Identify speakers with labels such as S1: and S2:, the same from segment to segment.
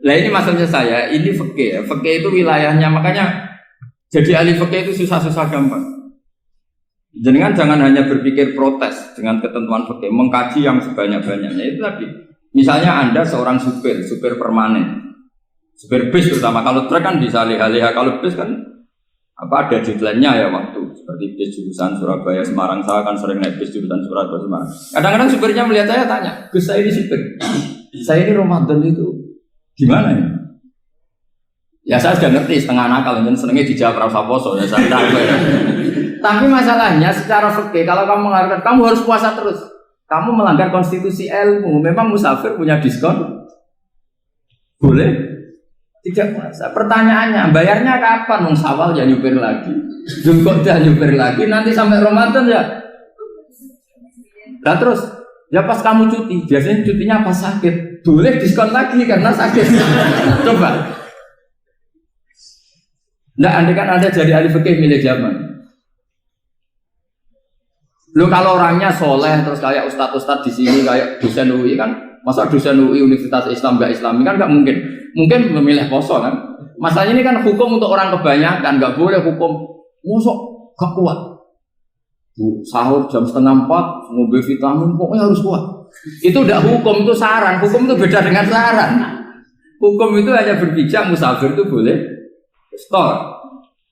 S1: Lah ini maksudnya saya, ini fikih ya. Fikih itu wilayahnya, makanya jadi ahli fikih itu susah-susah gampang. Jenengan jangan hanya berpikir protes dengan ketentuan fikih, mengkaji yang sebanyak-banyaknya itu tadi. Misalnya Anda seorang supir permanen, supir bis terutama, kalau truk kan bisa liha-liha, kalau bis kan ada deadline-nya ya waktu. Seperti bis jurusan Surabaya Semarang, saya kan sering naik bis jurusan Surabaya Semarang. Kadang-kadang supirnya melihat saya tanya, Gus saya ini supir, saya ini Ramadan itu gimana ya? Ya saya sudah ngerti setengah nakal, dan senengnya dijawab rasa poso ya saya tahu ya. Tapi masalahnya secara fikih kalau kamu mengatakan kamu harus puasa terus, kamu melanggar konstitusi ilmu. Memang musafir punya diskon? Boleh? Tidak puasa. Pertanyaannya, bayarnya kapan? Nung Syawal ya nyupir lagi, Zulqa'dah nyupir lagi, nanti sampai Ramadan ya. Nah terus, ya pas kamu cuti, biasanya cutinya pas sakit, boleh diskon lagi karena sakit. Coba. Nah, andai kan Anda jadi ahli fikih milik zaman. Lo kalau orangnya soleh terus kayak ustadz-ustadz di sini kayak dosen UI kan, masa dosen UI Universitas Islam nggak Islami kan nggak mungkin. Mungkin memilih poso kan. Masalahnya ini kan hukum untuk orang kebanyakan, nggak boleh hukum musuh gak kuat. Sahur jam 3:30, ngobrol vitamin pokoknya harus kuat. Itu udah hukum, itu saran. Hukum itu beda dengan saran. Hukum itu hanya berpijak musafir itu boleh store.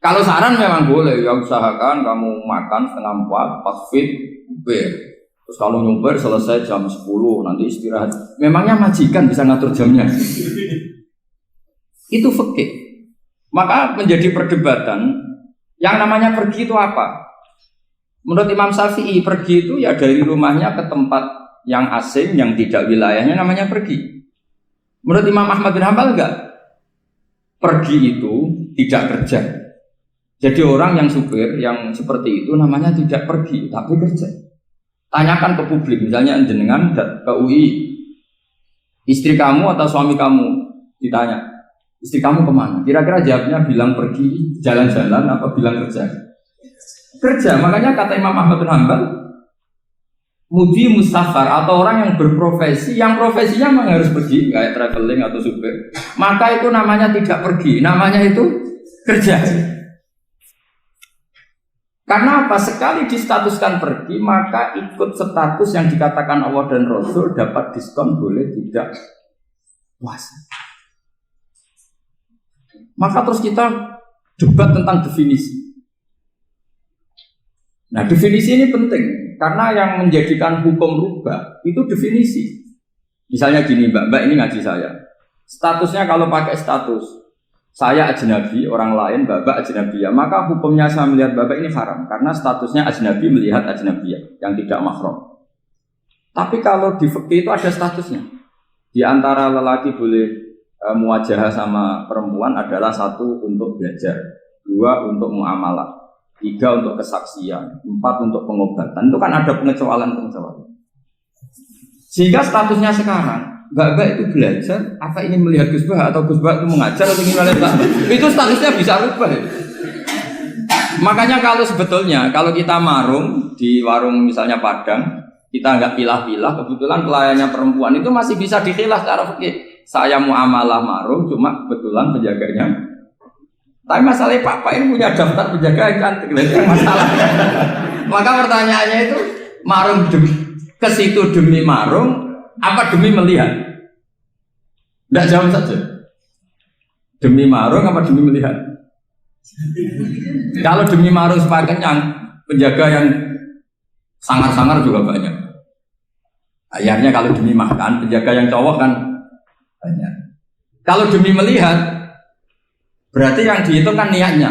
S1: Kalau saran memang boleh, ya usahakan kamu makan 3:30 pas fit, terus kalau nyumpir selesai jam 10 nanti istirahat. Memangnya majikan bisa ngatur jamnya? Itu fikih. Maka menjadi perdebatan yang namanya pergi itu apa? Menurut Imam Syafi'i pergi itu ya dari rumahnya ke tempat yang asing yang tidak wilayahnya namanya pergi. Menurut Imam Ahmad bin Hanbal enggak? Pergi itu tidak kerja. Jadi orang yang supir yang seperti itu namanya tidak pergi tapi kerja. Tanyakan ke publik, misalnya jenengan ke UI, istri kamu atau suami kamu ditanya, istri kamu kemana? Kira-kira jawabnya bilang pergi jalan-jalan apa bilang kerja? Kerja. Makanya kata Imam Ahmad bin Hanbal, mudi mustafar atau orang yang berprofesi, yang profesinya memang harus pergi, kayak traveling atau supir, maka itu namanya tidak pergi, namanya itu kerja. Karena apa? Sekali distatuskan pergi, maka ikut status yang dikatakan Allah dan Rasul dapat diskon boleh tidak puasa. Maka terus kita debat tentang definisi. Nah definisi ini penting karena yang menjadikan hukum rubah itu definisi. Misalnya gini mbak ini ngaji saya. Statusnya kalau pakai status saya ajnabi, orang lain babak ajnabiyah, maka hukumnya saya melihat babak ini haram karena statusnya ajnabi melihat ajnabiyah yang tidak mahram. Tapi kalau di fikih itu ada statusnya. Di antara lelaki boleh muwajahah sama perempuan adalah 1 untuk belajar, 2 untuk muamalah, 3 untuk kesaksian, 4 untuk pengobatan. Itu kan ada pengecualian. Sehingga statusnya sekarang Mbak itu belajar, apa ini melihat Gus Bah atau Gus Bah itu mengajar atau gimana? Itu statusnya bisa rubah. Makanya kalau sebetulnya kalau kita marung di warung misalnya Padang, kita nggak pilah-pilah, kebetulan pelayannya perempuan itu masih bisa dikhilah secara fikih. Saya muamalah marung, cuma kebetulan penjaganya. Tapi masalahnya Pak ini punya daftar penjaga yang cantik, itu masalah. Maka pertanyaannya itu marung ke situ demi marung, apa demi melihat? Tidak jawab saja. Demi marung apa demi melihat? Kalau demi marung supaya kenyang, penjaga yang sangar-sangar juga banyak. Akhirnya kalau demi makan, penjaga yang cowok kan banyak. Kalau demi melihat, berarti yang dihitung kan niatnya.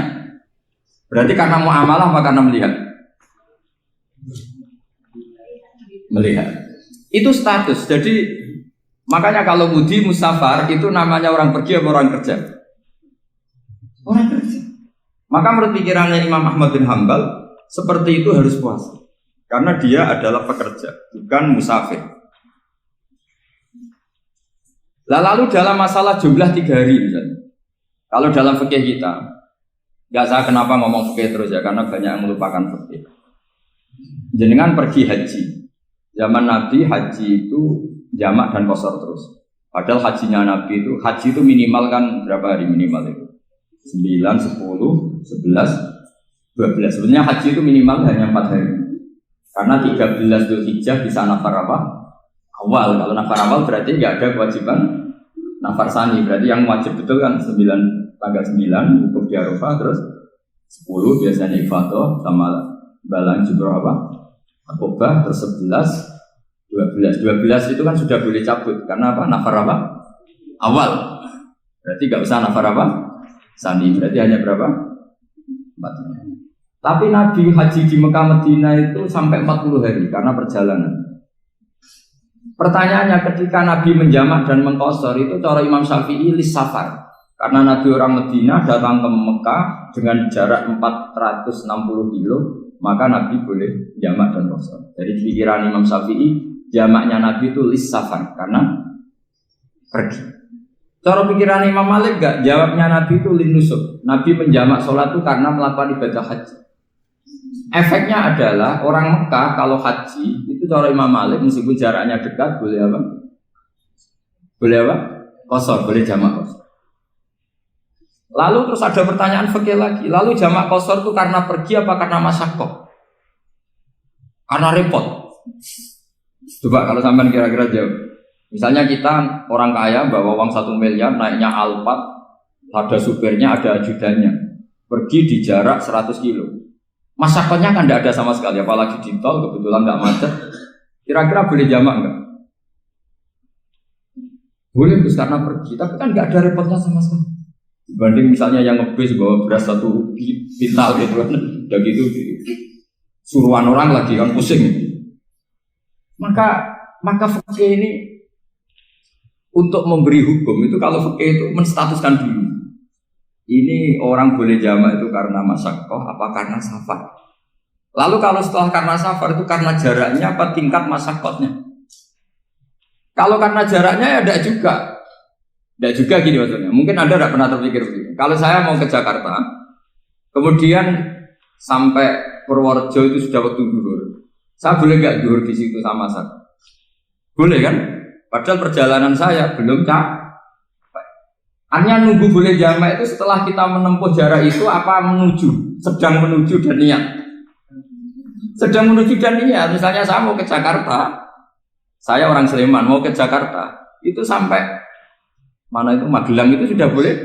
S1: Berarti karena muamalah apa karena melihat? Melihat. Itu status. Jadi makanya kalau mudi musafar itu namanya orang pergi atau orang kerja? Orang kerja. Maka menurut pikirannya Imam Ahmad bin Hanbal seperti itu harus puasa. Karena dia adalah pekerja, bukan musafir. Lalu dalam masalah jumlah 3 hari misalnya. Kalau dalam fikih kita, nggak saya kenapa ngomong fikih terus ya, karena banyak yang melupakan fikih. Jenengan pergi haji. Zaman Nabi haji itu jamak dan qashar terus. Padahal hajinya Nabi haji itu minimal kan berapa hari minimal itu? 9, 10, 11, 12. Sebenarnya haji itu minimal hanya 4 hari. Karena 13 Dzulhijjah bisa nafar apa? Awal. Kalau nafar awal berarti nggak ada kewajiban nafar sani. Berarti yang wajib betul kan tanggal 9 wukuf di Arafah, terus 10 biasanya ifadah sama balang jumroh apa? Akobah, terus 12 itu kan sudah boleh cabut karena apa? Nafar apa? Awal. Berarti nggak usah nafar apa? Sani. Berarti hanya berapa? 4. Tapi Nabi haji di Mekah Medina itu sampai 40 hari karena perjalanan. Pertanyaannya, ketika Nabi menjamak dan mengqashar itu cara Imam Syafi'i lis safar. Karena Nabi orang Medina datang ke Mekah dengan jarak 460 kilo, maka Nabi boleh jamak dan qashar. Jadi pikiran Imam Syafi'i, jamaknya Nabi itu lis safar karena pergi. Cara pikiran Imam Malik enggak, jawabnya Nabi itu lin nusuk. Nabi menjamak sholat itu karena melakukan ibadah haji. Efeknya adalah orang Mekah kalau haji itu cara Imam Malik meskipun jaraknya dekat boleh apa? Boleh apa? Qashar, boleh jamak qashar. Lalu terus ada pertanyaan fikih lagi. Lalu jamak qashar itu karena pergi apa karena masyaqqah? Karena repot. Coba kalau sampean kira-kira jawab. Misalnya kita orang kaya bawa uang 1 miliar naiknya Alphard, ada supirnya, ada ajudannya. Pergi di jarak 100 kilo. Masyaqqahnya kan tidak ada sama sekali, apalagi di tol kebetulan nggak macet. Kira-kira boleh jamak nggak? Boleh terus karena pergi, tapi kan nggak ada repotnya sama sekali. Dibanding misalnya yang ngebis bawa beras 1 pintal gitu kan, udah gitu suruhan orang lagi kan pusing. Maka fikih ini untuk memberi hukum itu kalau fikih itu menstatuskan dulu. Ini orang boleh jamak itu karena masyaqqah apa karena safar. Lalu kalau setelah karena safar itu karena jaraknya apa tingkat masyaqqahnya. Kalau karena jaraknya ya tidak juga. Tidak juga gini maksudnya. Mungkin Anda tidak pernah terpikir begini. Kalau saya mau ke Jakarta, kemudian sampai Purworejo itu sudah waktu zuhur. Saya boleh nggak zuhur di situ sama saya? Boleh kan? Padahal perjalanan saya belum capek. Hanya nunggu boleh jamak itu setelah kita menempuh jarak itu apa menuju, sedang menuju dan niat. Sedang menuju dan niat. Misalnya saya mau ke Jakarta, saya orang Sleman mau ke Jakarta, itu sampai mana itu Magelang itu sudah boleh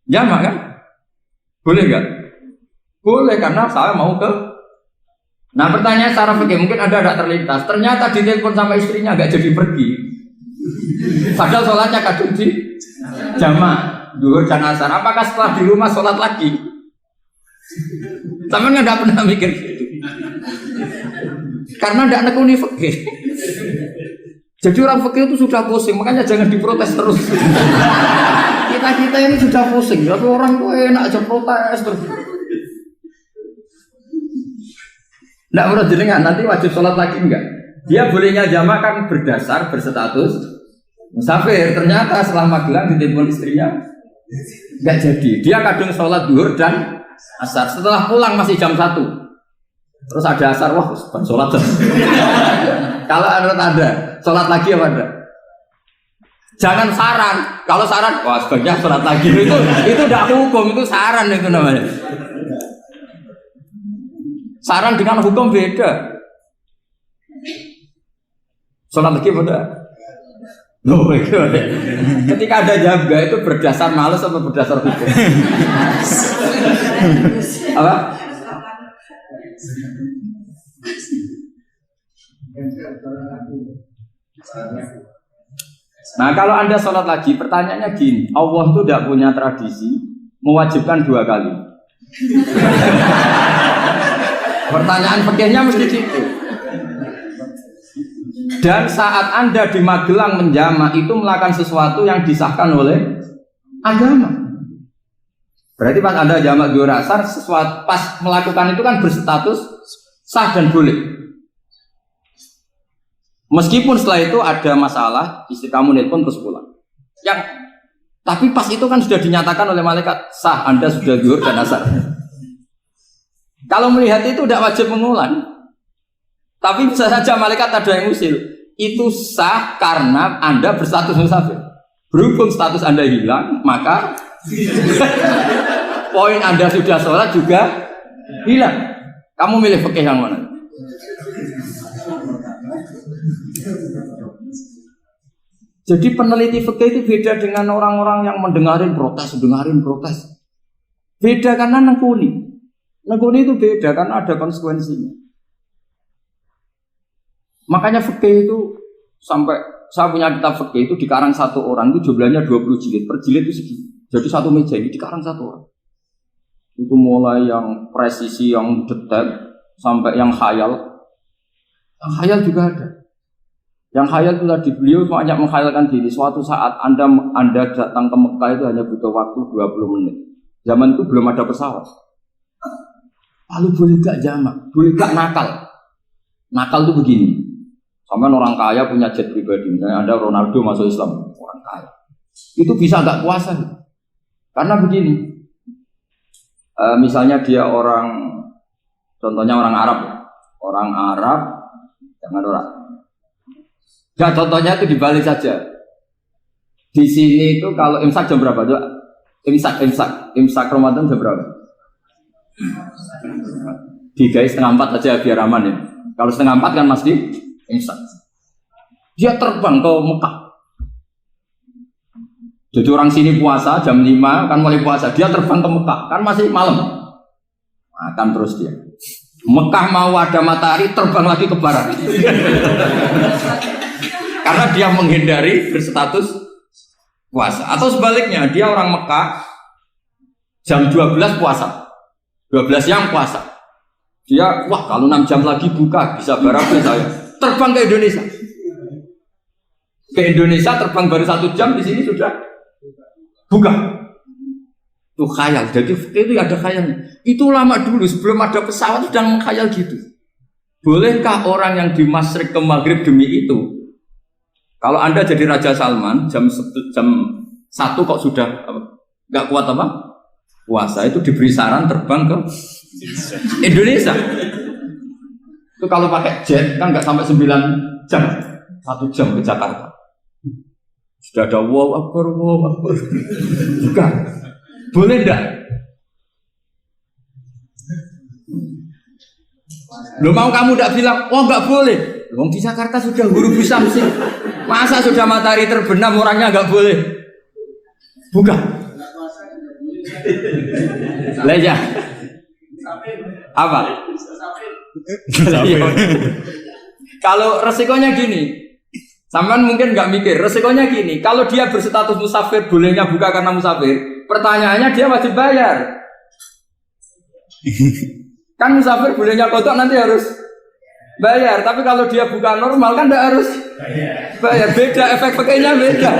S1: jamak kan? Boleh nggak? Boleh karena saya mau ke. Nah pertanyaan secara fikih mungkin ada terlintas. Ternyata ditelepon sama istrinya nggak jadi pergi. Padahal sholatnya kadung di jamak, zuhur dan asar. Apakah setelah di rumah sholat lagi? Sama nggak pernah mikir gitu. Karena tidak nekuni fikih. Jadi orang fikih itu sudah pusing, makanya jangan diprotes terus. Kita ini sudah pusing, tapi orang itu enak aja protes terus. Tidak menurut jenengan nanti wajib sholat lagi enggak? Dia bolehnya jamak kan berdasar berstatus musafir. Ternyata setelah Magelang ditelepon istrinya enggak jadi. Dia kadung sholat zuhur dan asar. Setelah pulang masih jam 1. Terus ada asar, wah bukan sholat. Kalau ada sholat lagi apa ada? Jangan saran. Kalau saran, wah sebaiknya sholat lagi. Itu tidak hukum, itu saran itu namanya. Saran dengan hukum beda. Sholat lagi pada. Loh, ketika ada jaga itu berdasar malas atau berdasar hukum? Apa? Nah kalau Anda sholat lagi, pertanyaannya gini, Allah itu tidak punya tradisi mewajibkan 2 kali. Pertanyaan fikihnya mesti gitu. Dan saat Anda di Magelang menjamak itu melakukan sesuatu yang disahkan oleh agama. Berarti pas Anda jamak zuhur asar, sesuatu pas melakukan itu kan berstatus sah dan boleh. Meskipun setelah itu ada masalah, istri kamu nelpon terus pulang. Tapi pas itu kan sudah dinyatakan oleh malaikat sah, Anda sudah zuhur dan asar. Kalau melihat itu tidak wajib mengulang. Tapi bisa saja malaikat ada yang usil. itu sah karena Anda berstatus musafir. Berhubung status Anda hilang, maka poin Anda sudah sholat juga hilang. Kamu milih fikih yang mana? Jadi peneliti fikih itu beda dengan orang-orang yang mendengarin protes. Beda karena nekuni. Nekuni itu beda karena ada konsekuensinya. Makanya fikih itu sampai saya punya kitab fikih itu dikarang satu orang itu jumlahnya 20 jilid. Per jilid itu segini. Jadi satu meja ini dikarang satu orang. Itu mulai yang presisi, yang detail sampai yang khayal. Yang khayal juga ada. Yang khayal itu tadi beliau banyak menghayalkan diri. Suatu saat Anda datang ke Mekah itu hanya butuh waktu 20 menit. Zaman itu belum ada pesawat. Lalu boleh gak jamak? Boleh gak nakal? Nakal itu begini. Sama orang kaya punya jet pribadi. Misalnya Anda Ronaldo masuk Islam, orang kaya. Itu bisa gak puasa? Karena begini. Misalnya dia contohnya orang Arab. Orang Arab, jangan orang. Ya contohnya itu dibalik saja. Di sini itu kalau imsak jam berapa? Imsak Ramadan jam berapa? 3:30 aja biar aman ya. Kalau 3:30 kan masih imsak. Dia terbang ke Mekah. Jadi orang sini puasa jam 5 kan mulai puasa. Dia terbang ke Mekah kan masih malam. Makan terus dia. Mekah mau ada matahari terbang lagi ke barat. Karena dia menghindari berstatus puasa. Atau sebaliknya, dia orang Mekah jam 12 puasa. 12 siang puasa. Dia, wah kalau 6 jam lagi buka, bisa berapa saya. Terbang ke Indonesia. Ke Indonesia terbang baru 1 jam, di sini sudah buka. Itu khayal. Jadi itu ada khayalnya. Itu lama dulu, sebelum ada pesawat sudah mengkhayal gitu. Bolehkah orang yang di Masyriq ke Maghrib demi itu? Kalau Anda jadi Raja Salman jam 1 kok sudah nggak kuat apa? Puasa itu diberi saran terbang ke Indonesia. Itu kalau pakai jet kan nggak sampai 9 jam, 1 jam ke Jakarta. Sudah ada wow akbar. Bukan. Boleh enggak? Lo mau kamu enggak bilang, oh enggak boleh. Wong di Jakarta sudah huruf samsi. Masa sudah matahari terbenam orangnya enggak boleh? Bukan. Leja. Apa? Kalau resikonya gini, sampean mungkin nggak mikir. Resikonya gini, kalau dia berstatus musafir, bolehnya buka karena musafir. Pertanyaannya dia wajib bayar. Kan musafir bolehnya kodok nanti harus bayar. Tapi kalau dia buka normal kan tidak harus bayar. Beda efek pakainya beda.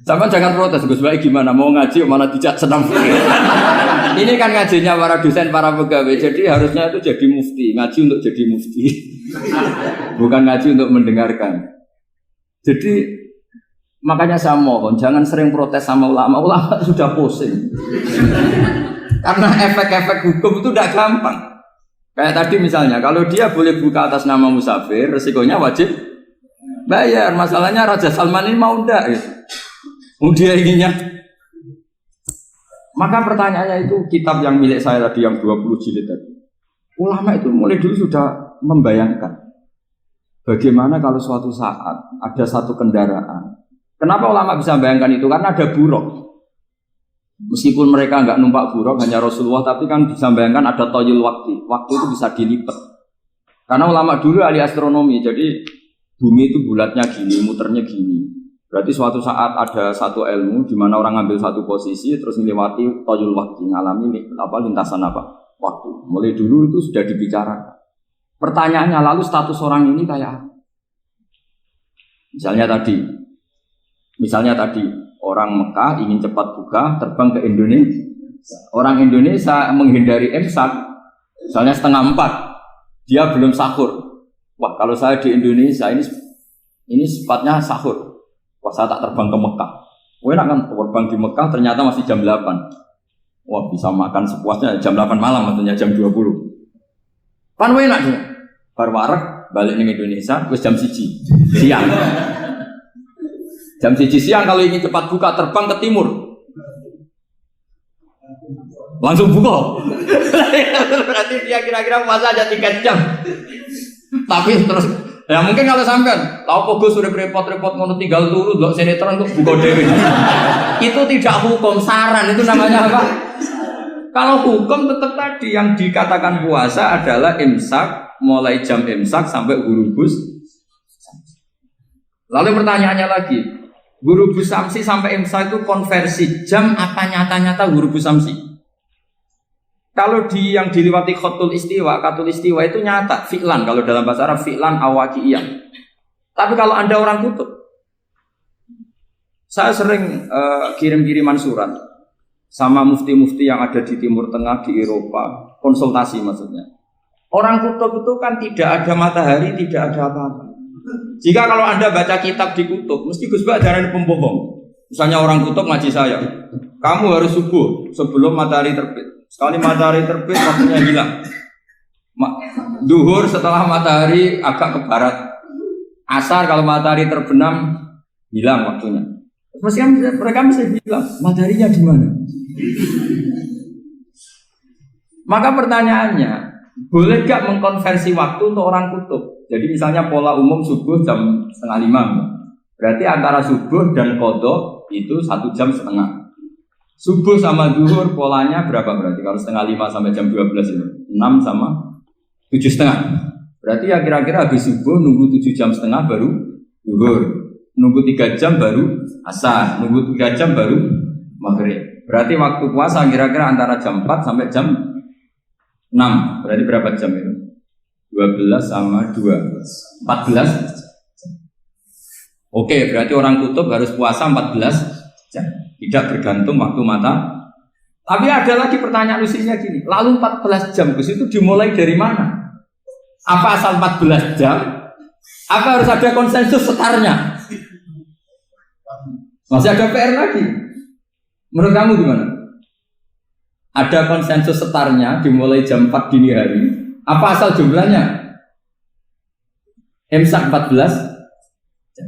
S1: Sama jangan protes, Gus Baik gimana mau ngaji malah tidak senang. Ini kan ngajinya para dosen, para pegawai. Jadi harusnya itu jadi mufti, ngaji untuk jadi mufti. Bukan ngaji untuk mendengarkan. Jadi makanya saya mohon jangan sering protes sama ulama. Ulama sudah pusing. Karena efek-efek hukum itu tidak gampang. Kayak tadi misalnya, kalau dia boleh buka atas nama musafir, resikonya wajib bayar. Masalahnya Raja Salman ini mau enggak gitu. Dia inginnya. Maka pertanyaannya itu kitab yang milik saya tadi yang 20 jilid tadi. Ulama itu mulai dulu sudah membayangkan bagaimana kalau suatu saat ada satu kendaraan. Kenapa ulama bisa membayangkan itu? Karena ada buruk. Meskipun mereka enggak numpak buruk hanya Rasulullah, tapi kan bisa membayangkan ada toyul waktu. Waktu itu bisa dilipat. Karena ulama dulu ahli astronomi, jadi bumi itu bulatnya gini, muternya gini. Berarti suatu saat ada satu ilmu di mana orang ngambil satu posisi terus melewati toyul waktu, ngalami lintasan waktu. Mulai dulu itu sudah dibicarakan. Pertanyaannya lalu status orang ini kayak apa? Misalnya tadi orang Mekah ingin cepat buka terbang ke Indonesia. Orang Indonesia menghindari imsak, misalnya 3:30, dia belum sahur. Wah kalau saya di Indonesia ini sifatnya sahur. Wah saya tak terbang ke Mekah. Enak kan terbang di Mekah ternyata masih jam 8. Wah bisa makan sepuasnya jam 8 malam, maksudnya jam 20. Pan enak sih. Bar wareg balik ning Indonesia wis jam 1 siang. Jam 1 siang kalau ingin cepat buka terbang ke timur. Langsung buka. Berarti dia kira-kira puasa aja 3 jam. Tapi terus ya mungkin kalau sampean tahu kok sudah repot-repot ngono tinggal turu ndelok sinetron kok buka dhewe. Itu tidak hukum, saran itu namanya apa? Kalau hukum tetap tadi yang dikatakan puasa adalah imsak mulai jam imsak sampai hurubus. Lalu pertanyaannya lagi, hurubus samsi sampai imsak itu konversi jam apa nyata-nyata hurubus samsi? Kalau yang diliwati khatul istiwa itu nyata fi'lan kalau dalam bahasa Arab fi'lan awaqiyah. Tapi kalau Anda orang kutub, saya sering kirim-kiriman surat sama mufti-mufti yang ada di Timur Tengah, di Eropa, konsultasi maksudnya. Orang kutub itu kan tidak ada matahari, tidak ada apa-apa. Jika kalau Anda baca kitab di kutub, mesti Gus Bak darani pembohong. Misalnya orang kutub ngaji saya, kamu harus subuh sebelum matahari terbit. Sekali matahari terbit, waktunya hilang. Duhur setelah matahari agak ke barat. Asar kalau matahari terbenam, hilang waktunya. Mesti mereka bisa bilang, mataharinya di mana? Maka pertanyaannya, boleh gak mengkonversi waktu untuk orang kutub? Jadi misalnya pola umum subuh jam 4:30. Berarti antara subuh dan qadha itu 1 jam setengah. Subuh sama zuhur polanya berapa berarti? Kalau 4:30 sampai jam 12 itu 6 sama 7:30. Berarti ya kira-kira habis subuh nunggu 7 jam setengah baru zuhur. Nunggu 3 jam baru asar, nunggu 3 jam baru maghrib. Berarti waktu puasa kira-kira antara jam 4 sampai jam 6. Berarti berapa jam itu? 12 sama 2 14. Oke, berarti orang kutub harus puasa 14 jam. Tidak bergantung waktu mata. Tapi ada lagi pertanyaan lucunya gini. Lalu 14 jam itu dimulai dari mana? Apa asal 14 jam? Apa harus ada konsensus setarnya? Masih ada PR lagi. Menurut kamu gimana? Ada konsensus setarnya dimulai jam 4 dini hari. Apa asal jumlahnya? Imsak 14 jam.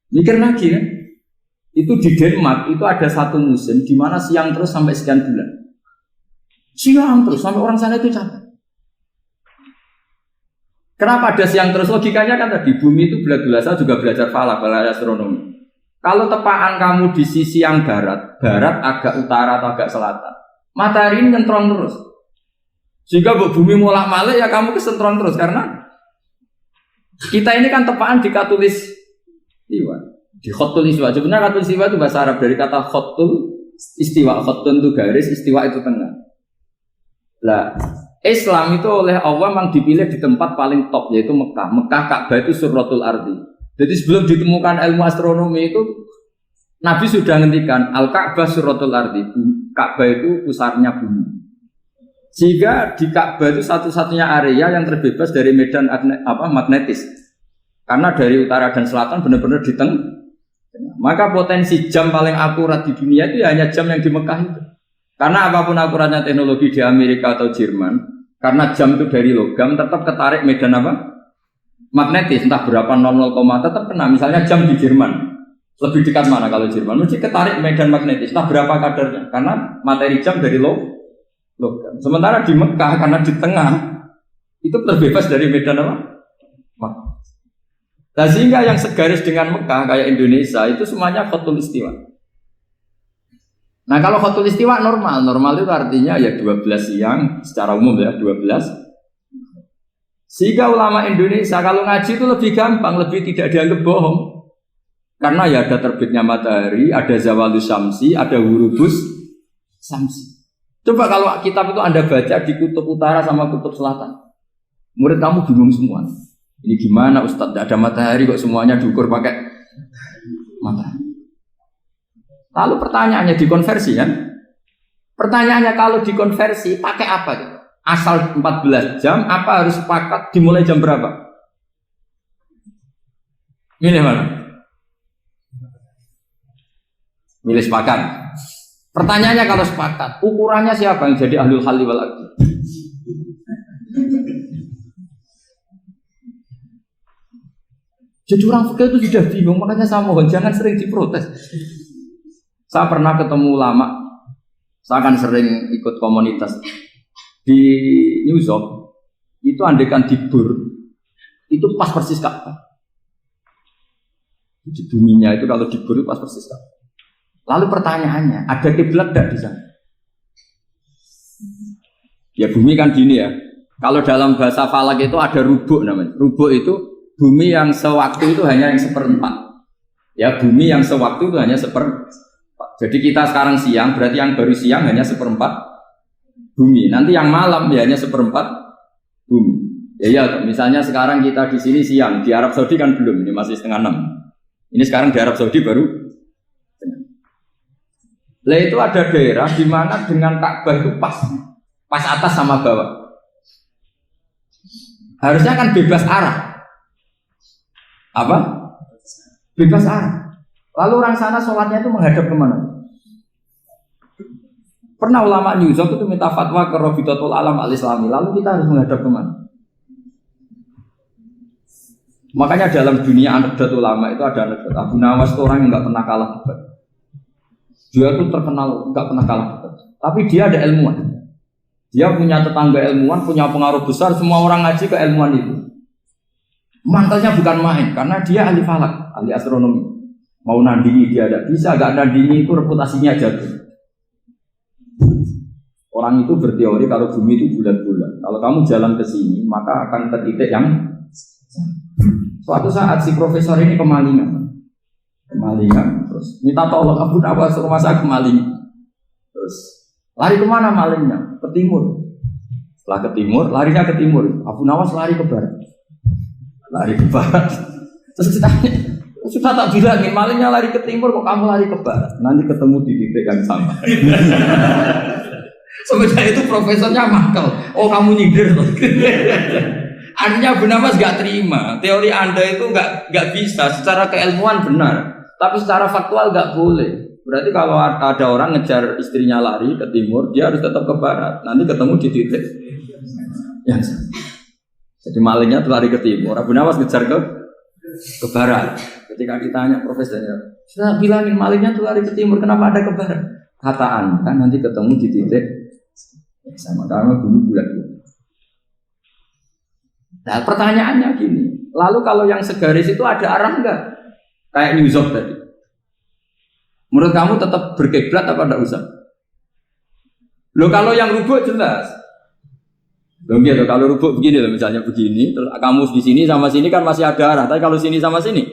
S1: Mikir lagi kan? Itu di Denmark itu ada satu musim di mana siang terus sampai sekian bulan. Siang terus sampai orang sana itu capek. Kenapa ada siang terus? Logikanya kan tadi bumi itu bulat-bulat. Saya juga belajar falak, belajar astronomi. Kalau tepaan kamu di sisi yang barat agak utara atau agak selatan, matahari ini nyentrong terus. Sehingga bumi molak-malik ya kamu kesentrong terus karena kita ini kan tepaan di katulis istiwa, di khotul istiwa. Sebenarnya katulis istiwa itu bahasa Arab dari kata khotul istiwa. Khotun itu garis, istiwa itu tengah. Lah, Islam itu oleh Allah memang dipilih di tempat paling top yaitu Mekah. Mekah Ka'bah itu surratul ardi. Jadi sebelum ditemukan ilmu astronomi itu Nabi sudah ngendikan Al-Ka'bah surratul ardi. Ka'bah itu pusarnya bumi. Sehingga di Ka'bah itu satu-satunya area yang terbebas dari medan magnetis. Karena dari utara dan selatan benar-benar di tengah. Maka potensi jam paling akurat di dunia itu ya hanya jam yang di Mekah itu. Karena apapun akuratnya teknologi di Amerika atau Jerman, karena jam itu dari logam tetap ketarik medan apa? Magnetis, entah berapa 00, tetap kena. Misalnya jam di Jerman, lebih dekat mana kalau Jerman? Mesti ketarik medan magnetis, entah berapa kadarnya. Karena materi jam dari logam. Sementara di Mekah, karena di tengah, itu terbebas dari medan apa? Magnetis. Nah, sehingga yang segaris dengan Mekah, kayak Indonesia, itu semuanya khotul istiwa. Nah kalau khotul istiwa normal itu artinya ya 12 siang secara umum ya 12. Sehingga ulama Indonesia kalau ngaji itu lebih gampang, lebih tidak dianggap bohong. Karena ya ada terbitnya matahari, ada zawalus syamsi, ada hurubus syamsi. Coba kalau kitab itu Anda baca di kutub utara sama kutub selatan, murid kamu bingung semua. Ini gimana Ustadz, tidak ada matahari kok semuanya diukur pakai matahari. Lalu pertanyaannya dikonversi kan? Pertanyaannya kalau dikonversi pakai apa? Asal 14 jam, apa harus sepakat dimulai jam berapa? Milih mana? Milih sepakat. Pertanyaannya kalau sepakat, ukurannya siapa yang jadi ahlul halli wal aqd? Jadi orang fikih itu sudah bingung, makanya saya mohon jangan sering diprotes. Saya pernah ketemu ulama, saya kan sering ikut komunitas di New York, itu andekan dibur, itu pas persis Ka'bah. Di buminya itu kalau dibur itu pas persis Ka'bah. Lalu pertanyaannya, ada kiblat tidak di sana? Ya bumi kan gini ya. Kalau dalam bahasa falak itu ada rubuk namanya. Rubuk itu bumi yang sewaktu itu hanya yang seperempat. Ya bumi yang sewaktu itu hanya seperempat. Jadi kita sekarang siang, berarti yang baru siang hanya seperempat bumi. Nanti yang malam ya hanya seperempat bumi. Ya, misalnya sekarang kita di sini siang, di Arab Saudi kan belum, ini masih setengah 6. Ini sekarang di Arab Saudi baru. Lah itu ada daerah di mana dengan Ka'bah itu pas atas sama bawah. Harusnya kan bebas arah. Apa? Bebas arah. Lalu orang sana sholatnya itu menghadap kemana? Pernah ulama New York itu minta fatwa ke Rabitatul Alam Al-Islami. Lalu kita harus menghadap kemana? Makanya dalam dunia anekdot ulama itu ada anekdot Abu Nawas itu orang yang nggak pernah kalah debat. Dia tuh terkenal nggak pernah kalah debat. Tapi dia ada ilmuwan. Dia punya tetangga ilmuwan, punya pengaruh besar. Semua orang ngaji ke ilmuwan itu. Mantelnya bukan main, karena dia ahli falak, ahli astronomi. Mau nandingi dia tidak bisa, nggak nandingi itu reputasinya jatuh. Orang itu berteori kalau bumi itu bulat-bulat. Kalau kamu jalan ke sini, maka akan ke titik yang suatu saat si profesor ini kemalingan, terus minta tolong Abu Nawas rumah saya kemalingan. Terus lari kemana malingnya? Ke timur. Setelah ke timur, larinya ke timur. Abu Nawas lari ke barat. Terus ditanya, sudah tak bilangin malingnya lari ke timur, kok kamu lari ke barat? Nanti ketemu di titik yang sama. Sebenarnya itu profesornya makal. Oh kamu nyindir. Artinya Abu Nawas gak terima. Teori Anda itu gak bisa. Secara keilmuan benar, tapi secara faktual gak boleh. Berarti kalau ada orang ngejar istrinya lari ke timur, dia harus tetap ke barat. Nanti ketemu di titik yang sama. Jadi malingnya tuh lari ke timur, Abu Nawas ngejar ke barat. Ketika ditanya profesornya, saya bilangin malingnya tuh lari ke timur, kenapa ada ke barat? Kata Anda nanti ketemu di titik yang sama, karena bumi bulat-bulat. Nah pertanyaannya gini, lalu kalau yang segaris itu ada arah enggak? Kayak New York tadi. Menurut kamu tetap berkiblat apa enggak usah? Loh kalau yang rubuk jelas. Loh gitu, kalau rubuk begini loh, misalnya begini, terus kamu di sini sama sini kan masih ada arah. Tapi kalau sini sama sini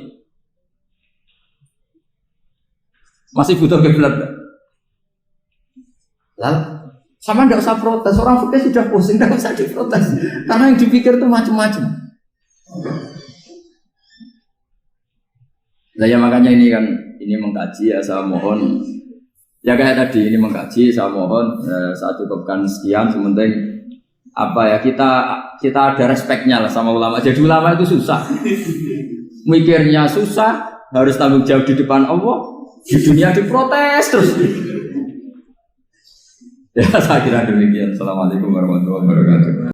S1: masih butuh kiblat enggak? Lalu sama enggak usah protes, orang fikih sudah pusing, enggak usah diprotes. Karena yang dipikir itu macam-macam. Nah ya makanya ini mengkaji ya, saya mohon ya kayak tadi ini mengkaji, saya mohon saya cukupkan sekian. Sementing apa ya, kita ada respeknya lah sama ulama. Jadi ulama itu susah, mikirnya susah, harus tanggung jawab di depan Allah, di dunia diprotes terus. Ya saya kira demikian. Assalamualaikum warahmatullahi wabarakatuh.